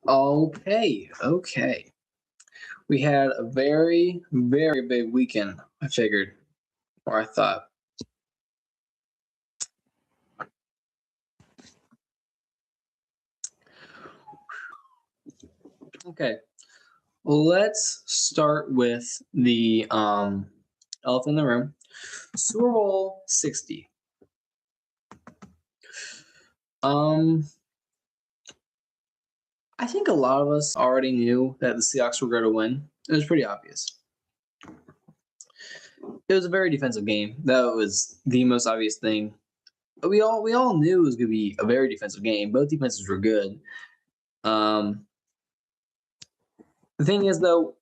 Okay. We had a very, very big weekend, I figured, or I thought. Okay, let's start with the elephant in the room. Super Bowl 60. Um, I think a lot of us already knew that the Seahawks were going to win. It was pretty obvious. It was a very defensive game. That was the most obvious thing. We all knew it was going to be a very defensive game. Both defenses were good. The thing is, though,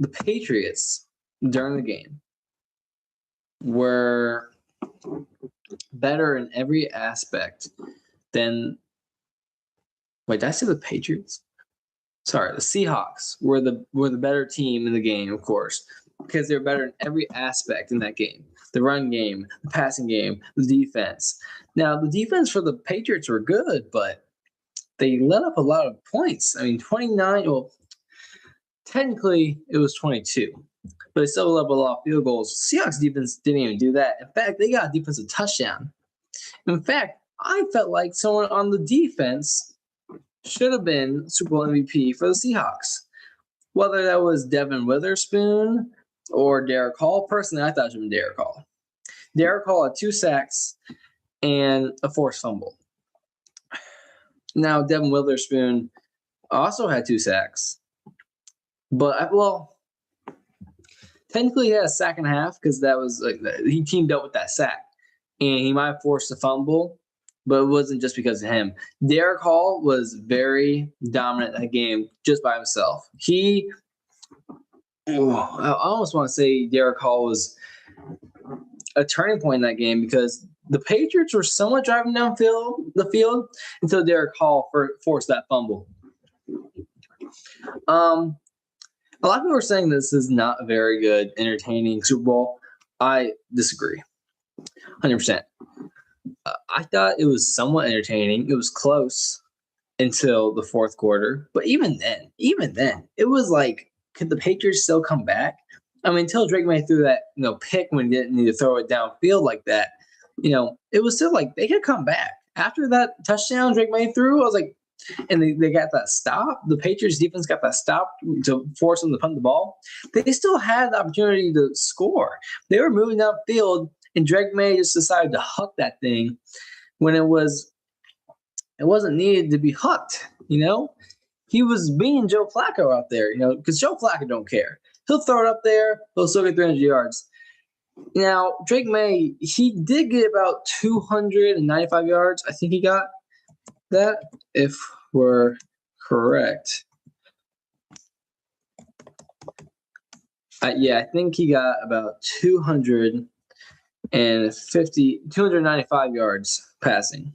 the Patriots during the game were better in every aspect than. Wait, did I say the Patriots? Sorry, the Seahawks were the better team in the game, of course, because they were better in every aspect in that game. The run game, the passing game, the defense. Now, the defense for the Patriots were good, but they let up a lot of points. I mean, 29. Well, technically it was 22, but they still let up a lot of field goals. Seahawks defense didn't even do that. In fact, they got a defensive touchdown. In fact, I felt like someone on the defense should have been Super Bowl MVP for the Seahawks. Whether that was Devin Witherspoon or Derek Hall, personally, I thought it should have been Derek Hall. Derek Hall had 2 sacks and a forced fumble. Now, Devin Witherspoon also had 2 sacks. But, technically he had a sack and a half because that was like he teamed up with that sack. And he might have forced a fumble, but it wasn't just because of him. Derek Hall was very dominant in that game just by himself. I almost want to say Derek Hall was a turning point in that game because the Patriots were somewhat driving down the field until Derek Hall forced that fumble. A lot of people are saying this is not a very good, entertaining Super Bowl. I disagree, 100%. I thought it was somewhat entertaining. It was close until the fourth quarter. But even then, it was like, could the Patriots still come back? I mean, until Drake May threw that, pick when he didn't need to throw it downfield like that, it was still like they could come back. After that touchdown Drake May threw, I was like, and they got that stop. The Patriots defense got that stop to force them to punt the ball. They still had the opportunity to score. They were moving downfield, and Drake May just decided to huck that thing when it wasn't needed to be hucked. He was being Joe Flacco out there. Because Joe Flacco don't care. He'll throw it up there. He'll still get 300 yards. Now, Drake May, he did get about 295 yards. I think he got that, if we're correct. I think he got about 295 yards passing,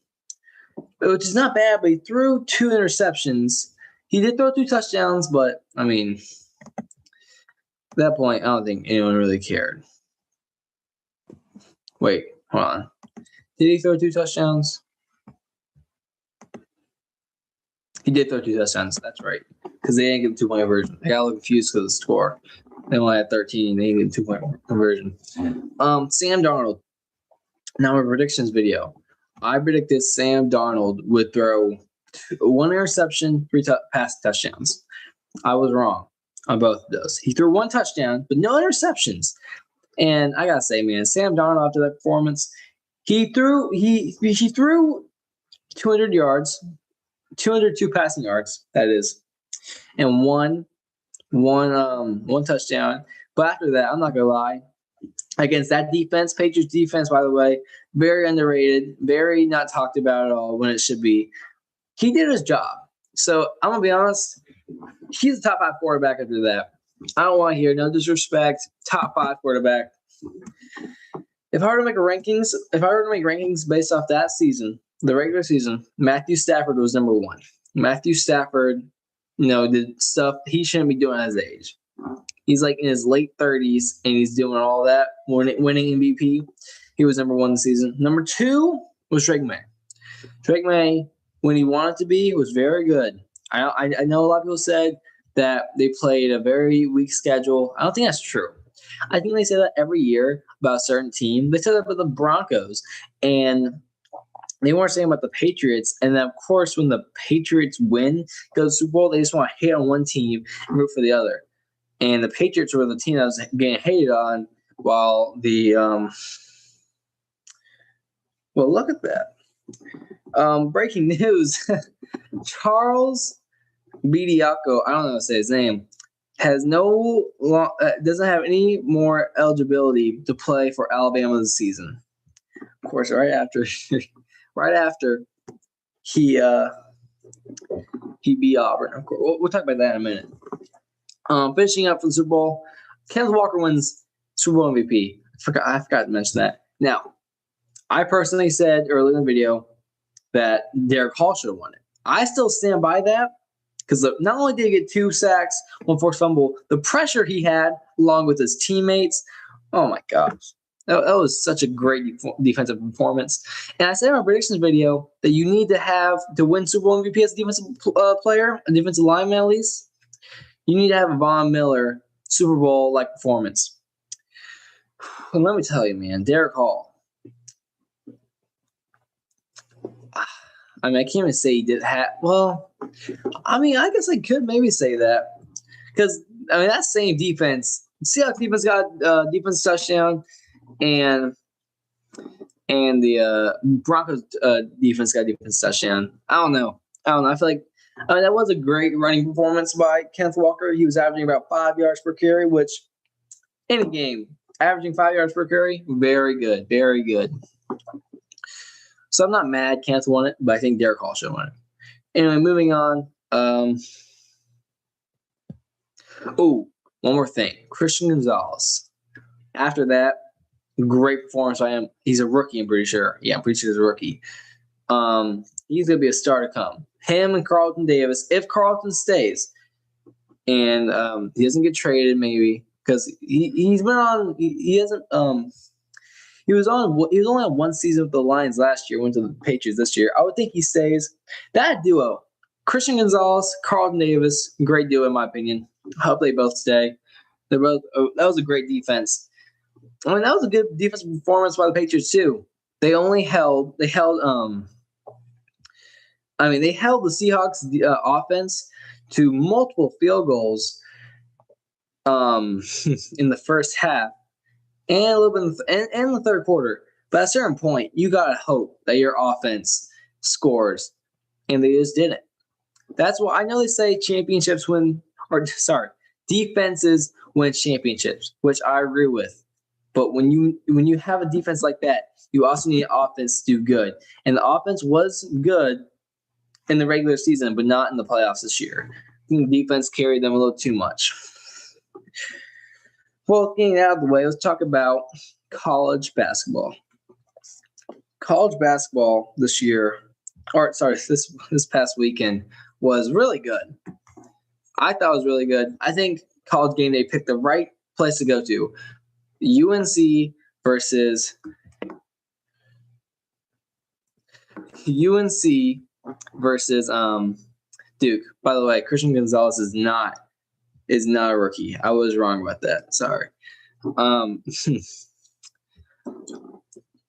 which is not bad, but he threw 2 interceptions. He did throw 2 touchdowns, but, I mean, at that point, I don't think anyone really cared. Wait, hold on. Did he throw 2 touchdowns? He did throw 2 touchdowns. That's right. Because they didn't get the 2-point conversion. I got a little confused because of the score. They only had 13. They didn't get 2-point conversion. Sam Darnold. Now, my predictions video. I predicted Sam Darnold would throw 1 interception, 3 pass touchdowns. I was wrong on both of those. He threw 1 touchdown, but no interceptions. And I gotta say, man, Sam Darnold after that performance, he threw 200 yards, 202 passing yards, that is, and one touchdown. But after that, I'm not gonna lie, against that defense, Patriots defense, by the way, very underrated, very not talked about at all when it should be. He did his job. So I'm gonna be honest, he's a top 5 quarterback after that. I don't want to hear no disrespect. Top 5 quarterback. If I were to make rankings based off that season, the regular season, Matthew Stafford was number 1. Matthew Stafford, did stuff he shouldn't be doing at his age. He's like in his late 30s, and he's doing all that, winning MVP. He was number 1 this season. Number 2 was Drake May. Drake May, when he wanted to be, was very good. I know a lot of people said that they played a very weak schedule. I don't think that's true. I think they say that every year about a certain team. They said that about the Broncos, and they weren't saying about the Patriots. And then, of course, when the Patriots win, go to the Super Bowl, they just want to hate on one team and root for the other. And the Patriots were the team that was getting hated on, while the well, look at that. Breaking news: Charles Bediako, I don't know how to say his name, has doesn't have any more eligibility to play for Alabama this season. Of course, right after he beat Auburn. Of course, we'll talk about that in a minute. Finishing up for the Super Bowl, Kenneth Walker wins Super Bowl MVP. I forgot to mention that. Now, I personally said earlier in the video that Derek Hall should have won it. I still stand by that because not only did he get 2 sacks, 1 forced fumble, the pressure he had along with his teammates, oh my gosh. That was such a great defensive performance. And I said in my predictions video that you need to win Super Bowl MVP as a defensive player, a defensive lineman at least, you need to have a Von Miller Super Bowl-like performance. And let me tell you, man, Derek Hall. I mean, I can't even say he did well, I mean, I guess I could maybe say that. Because, I mean, that same defense, Seahawks defense got defense touchdown, and the Broncos defense got defense touchdown. I don't know. I feel like that was a great running performance by Kenneth Walker. He was averaging about 5 yards per carry, which in a game, averaging 5 yards per carry, very good, very good. So I'm not mad Kenneth won it, but I think Derek Hall should have won it. Anyway, moving on. One more thing. Christian Gonzalez. After that, great performance by him. He's a rookie, I'm pretty sure. Yeah, I'm pretty sure he's a rookie. He's going to be a star to come. Him and Carlton Davis, if Carlton stays, and he doesn't get traded maybe, because he's been on – he hasn't He was only on 1 season with the Lions last year, went to the Patriots this year. I would think he stays. That duo, Christian Gonzalez, Carlton Davis, great duo in my opinion. I hope they both stay. That was a great defense. I mean, that was a good defensive performance by the Patriots too. They held the Seahawks offense to multiple field goals in the first half. And a little bit in the third quarter. But at a certain point, you got to hope that your offense scores. And they just didn't. That's why I know they say defenses win championships, which I agree with. But when you have a defense like that, you also need offense to do good. And the offense was good in the regular season, but not in the playoffs this year. I think the defense carried them a little too much. Well, getting out of the way, let's talk about college basketball. College basketball this past weekend was really good. I thought it was really good. I think College Game Day picked the right place to go to. UNC versus Duke. By the way, Christian Gonzalez is not a rookie. I was wrong about that. Sorry.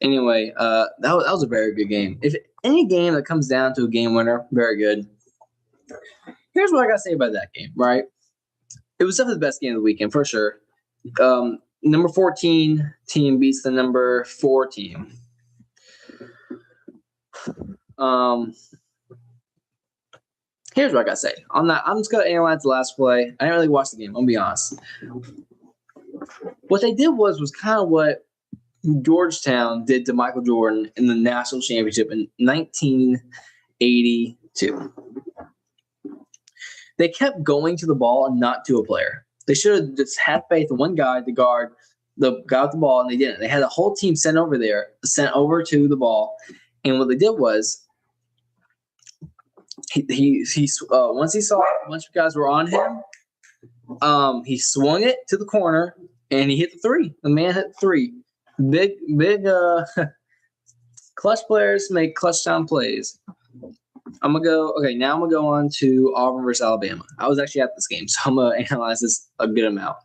Anyway, that was a very good game. If any game that comes down to a game winner, very good. Here's what I got to say about that game, right? It was definitely the best game of the weekend, for sure. Number 14 team beats the number 4 team. Here's what I got to say. On that, I'm just going to analyze the last play. I didn't really watch the game, I'll be honest. What they did was kind of what Georgetown did to Michael Jordan in the national championship in 1982. They kept going to the ball and not to a player. They should have just had faith in one guy to guard the guy with the ball, and they didn't. They had the whole team sent over to the ball, and what they did was he once he saw a bunch of guys were on him, he swung it to the corner and he hit the 3. The man hit the 3. Big clutch players make clutch time plays. I'm gonna go. Okay, now I'm gonna go on to Auburn versus Alabama. I was actually at this game, so I'm gonna analyze this a good amount.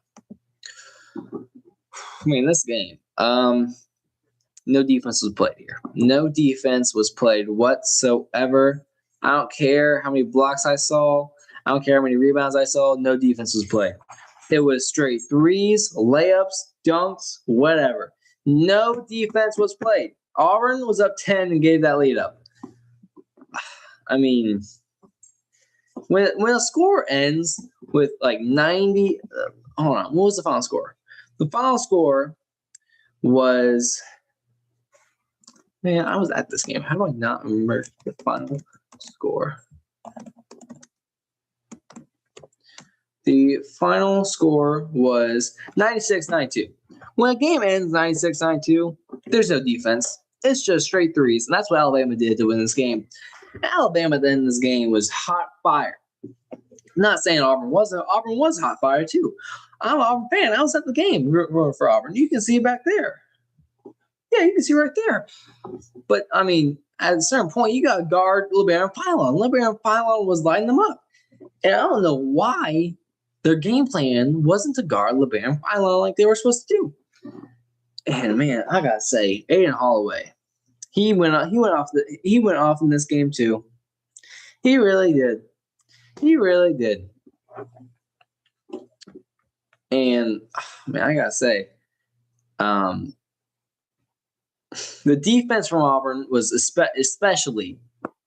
I mean, this game, no defense was played here. No defense was played whatsoever. I don't care how many blocks I saw. I don't care how many rebounds I saw. No defense was played. It was straight threes, layups, dunks, whatever. No defense was played. Auburn was up 10 and gave that lead up. I mean, when a score ends with like 90, hold on, what was the final score? The final score was, man, I was at this game. How do I not remember the final score? The final score was 96-92. When a game ends 96-92, there's no defense. It's just straight threes, and that's what Alabama did to win this game. Alabama then in this game was hot fire. I'm not saying Auburn wasn't. Auburn was hot fire too. I'm an Auburn fan. I was at the game rooting for Auburn. You can see it back there. Yeah, you can see right there. But, I mean, at a certain point, you got to guard LeBaron Pylon. LeBaron Pylon was lighting them up. And I don't know why their game plan wasn't to guard LeBaron Pylon like they were supposed to do. And, man, I got to say, Aiden Holloway, he went off in this game too. He really did. He really did. And, man, I got to say, the defense from Auburn was especially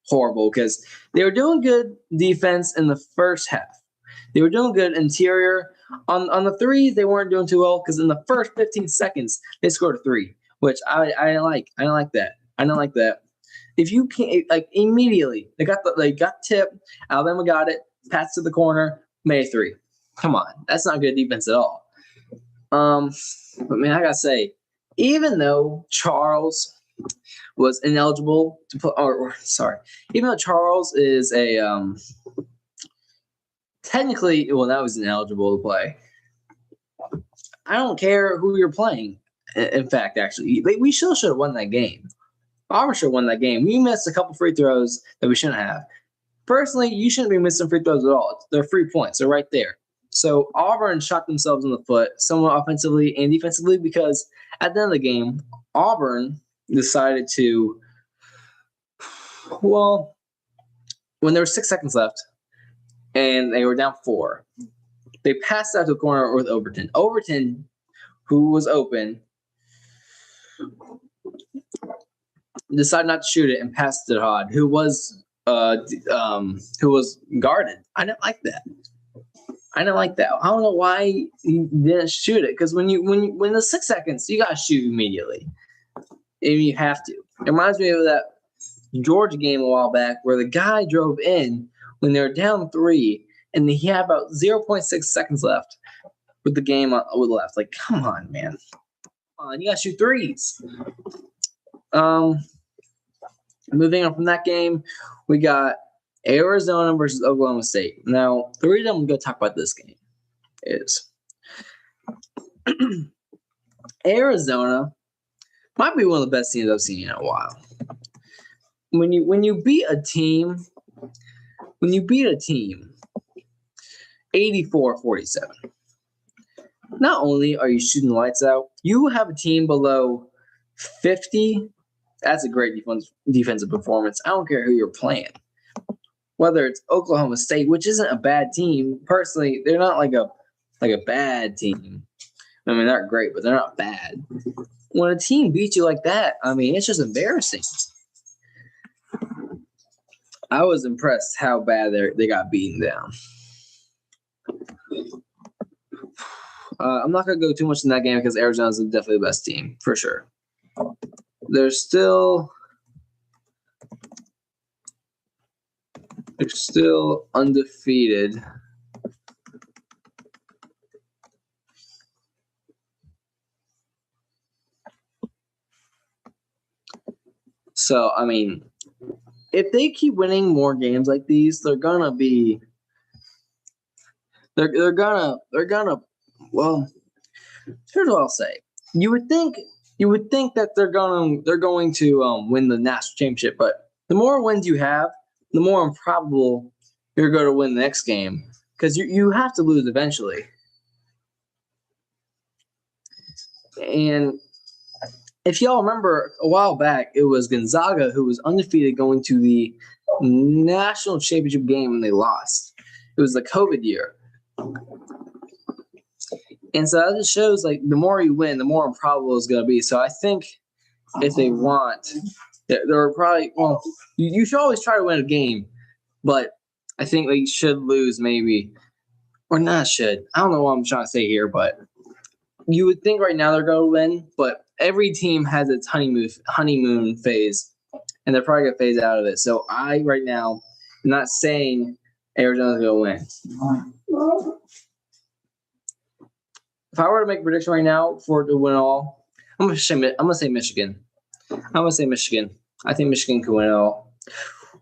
horrible because they were doing good defense in the first half. They were doing good interior. On the threes, they weren't doing too well because in the first 15 seconds, they scored a three, which I didn't like. I don't like that. I don't like that. If you can't, like, immediately, they got tipped. Alabama got it, passed to the corner, made a three. Come on. That's not good defense at all. But, man, I got to say, even though Charles was ineligible to play, even though Charles is technically, well, that was ineligible to play. I don't care who you're playing. In fact, actually, we still should have won that game. Auburn should have won that game. We missed a couple free throws that we shouldn't have. Personally, you shouldn't be missing free throws at all. They're free points. They're right there. So Auburn shot themselves in the foot, somewhat offensively and defensively, because at the end of the game, Auburn decided to, well, when there were 6 seconds left and they were down 4, they passed out to the corner with Overton. Overton, who was open, decided not to shoot it and passed it to Hod, who was guarded. I didn't like that. I don't know why he didn't shoot it, because when the 6 seconds, you gotta shoot immediately. And you have to. It reminds me of that Georgia game a while back where the guy drove in when they were down 3, and he had about 0.6 seconds left with the game with left. Like, come on, man. Come on, you gotta shoot threes. Moving on from that game, we got Arizona versus Oklahoma State. Now, the reason I'm going to talk about this game is Arizona might be one of the best teams I've seen in a while. When you beat a team 84-47, not only are you shooting lights out, you have a team below 50. That's a great defensive performance. I don't care who you're playing. Whether it's Oklahoma State, which isn't a bad team. Personally, they're not like a bad team. I mean, they're great, but they're not bad. When a team beats you like that, I mean, it's just embarrassing. I was impressed how bad they got beaten down. I'm not going to go too much in that game because Arizona's definitely the best team, for sure. They're still undefeated. So, I mean, if they keep winning more games like these, they're gonna well, here's what I'll say. You would think that they're going to win the national championship, but the more wins you have, the more improbable you're going to win the next game because you have to lose eventually. And if y'all remember a while back, it was Gonzaga who was undefeated going to the national championship game and they lost. It was the COVID year. And so that just shows like the more you win, the more improbable it's going to be. So I think if they want, they're probably, well, you should always try to win a game, but I think they should lose maybe, or not should. I don't know what I'm trying to say here, but you would think right now they're going to win, but every team has its honeymoon phase, and they're probably going to phase out of it. So I, right now, am not saying Arizona's going to win. If I were to make a prediction right now for it to win all, I'm going to say Michigan. I think Michigan could win it all.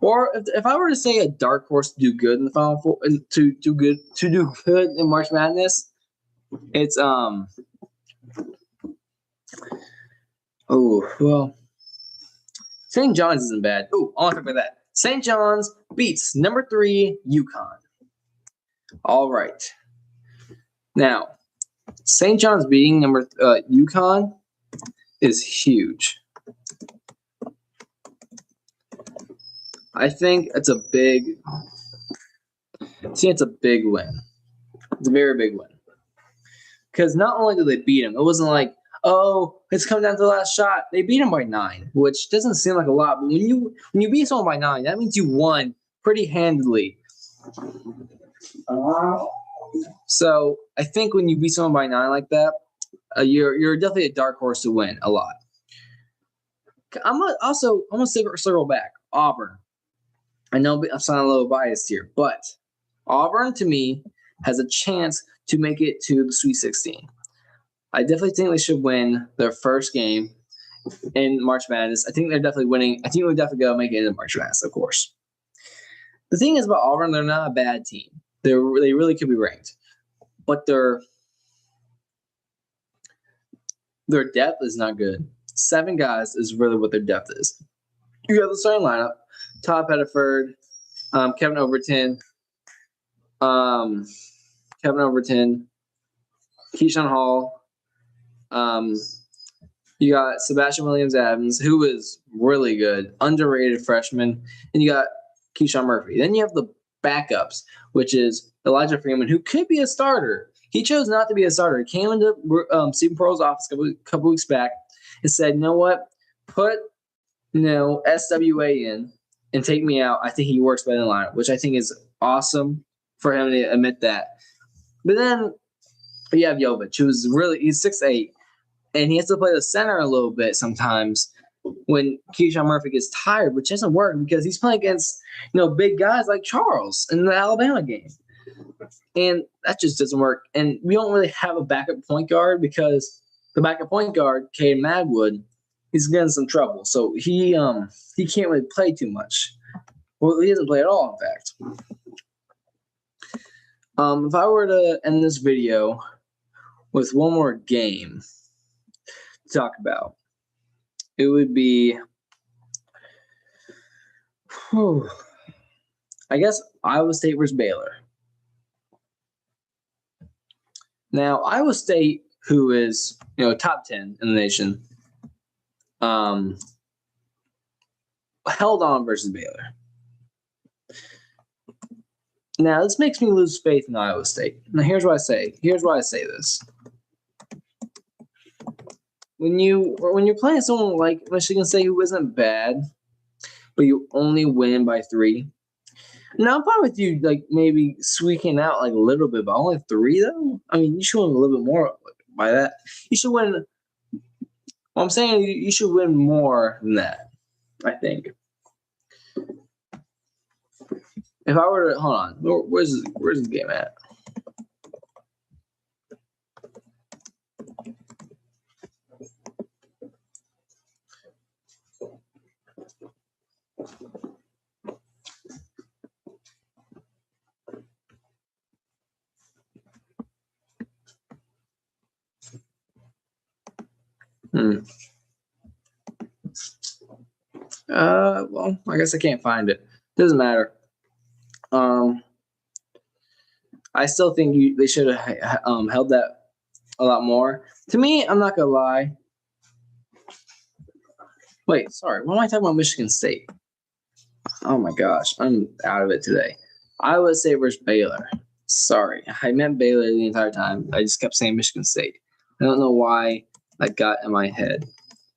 Or if I were to say a dark horse to do good in the Final Four, to do good in March Madness, it's St. John's isn't bad. I want to talk about that. St. John's beats number 3 UConn. All right. Now, St. John's beating UConn is huge. I think it's a big win. It's a very big win. Because not only did they beat him, it wasn't like, oh, it's come down to the last shot. They beat him by 9, which doesn't seem like a lot. But when you beat someone by 9, that means you won pretty handily. So I think when you beat someone by 9 like that, you're definitely a dark horse to win a lot. I'm gonna circle back. Auburn. I know I'm sounding a little biased here, but Auburn to me has a chance to make it to the Sweet 16. I definitely think they should win their first game in March Madness. I think they're definitely winning. I think we'll definitely go make it into March Madness, of course. The thing is about Auburn, they're not a bad team. They really could be ranked, but their depth is not good. 7 guys is really what their depth is. You have the starting lineup: Todd Pettiford, Kevin Overton, Keyshawn Hall. You got Sebastian Williams-Adams, who is really good, underrated freshman, and you got Keyshawn Murphy. Then you have the backups, which is Elijah Freeman, who could be a starter. He chose not to be a starter. He came into Stephen Pearl's office a couple weeks back and said, you know what, put SWA in and take me out. I think he works better in the lineup, which I think is awesome for him to admit that. But then you have Jovic, he's 6'8", and he has to play the center a little bit sometimes when Keyshawn Murphy gets tired, which doesn't work because he's playing against big guys like Charles in the Alabama game. And that just doesn't work. And we don't really have a backup point guard because the backup point guard, Caden Magwood, he's getting some trouble. So he can't really play too much. Well, he doesn't play at all, in fact. If I were to end this video with one more game to talk about, it would be, I guess, Iowa State versus Baylor. Now, Iowa State, who is top 10 in the nation, held on versus Baylor. Now, this makes me lose faith in Iowa State. Now, here's why I say this. When you're playing someone like Michigan State who isn't bad, but you only win by 3. Now, I'm fine with you, maybe squeaking out, a little bit, but only 3, though? I mean, you should win a little bit more by that. You should win – I'm saying you should win more than that, I think. If I were to – hold on. Where's the game at? Well, I guess I can't find it. Doesn't matter. I still think they should have held that a lot more. To me, I'm not gonna lie. Wait, sorry. Why am I talking about Michigan State? Oh my gosh, I'm out of it today. Iowa State versus Baylor. Sorry, I meant Baylor the entire time. I just kept saying Michigan State. I don't know why that got in my head.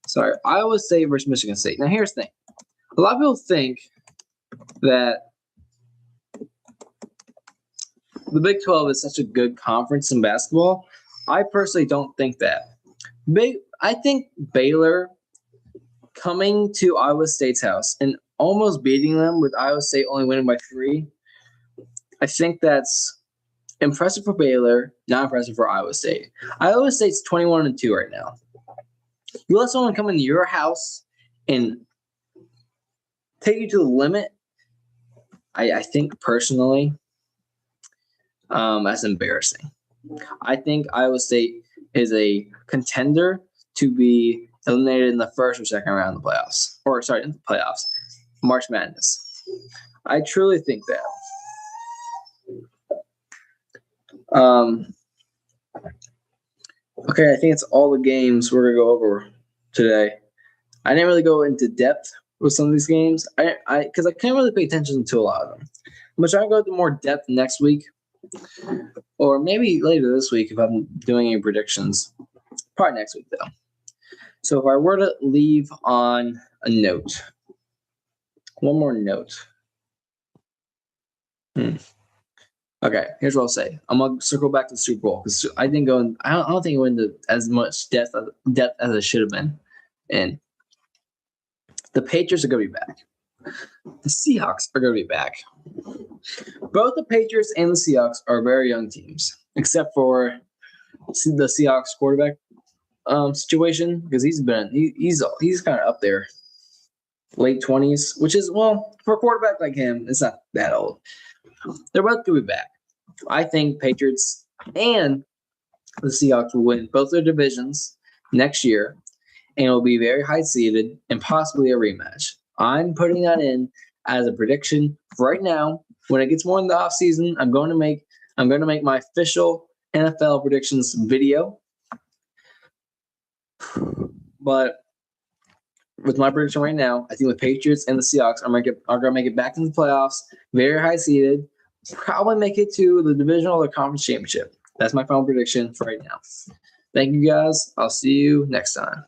Sorry, Iowa State versus Michigan State. Now here's the thing. A lot of people think that the Big 12 is such a good conference in basketball. I personally don't think that. I think Baylor coming to Iowa State's house and almost beating them with Iowa State only winning by 3, I think that's impressive for Baylor, not impressive for Iowa State. Iowa State's 21-2 right now. You let someone come into your house and take you to the limit. I think personally, that's embarrassing. I think Iowa State is a contender to be eliminated in the first or second round of the playoffs. In the playoffs. March Madness. I truly think that. Okay, I think it's all the games we're going to go over today. I didn't really go into depth with some of these games because I can't really pay attention to a lot of them. I'm going to try to go into more depth next week or maybe later this week if I'm doing any predictions. Probably next week, though. So if I were to leave on a note, one more note. Okay, here's what I'll say. I'm gonna circle back to the Super Bowl because I don't think it went into as much depth as it should have been. And the Patriots are gonna be back. The Seahawks are gonna be back. Both the Patriots and the Seahawks are very young teams, except for the Seahawks quarterback situation because he's kind of up there, late 20s, which is for a quarterback like him, it's not that old. They're both going to be back. I think Patriots and the Seahawks will win both their divisions next year, and it will be very high seeded and possibly a rematch. I'm putting that in as a prediction right now. When it gets more in the offseason, I'm going to make my official NFL predictions video. But with my prediction right now, I think the Patriots and the Seahawks are going to make it back into the playoffs, very high seeded, probably make it to the divisional or conference championship. That's my final prediction for right now. Thank you, guys. I'll see you next time.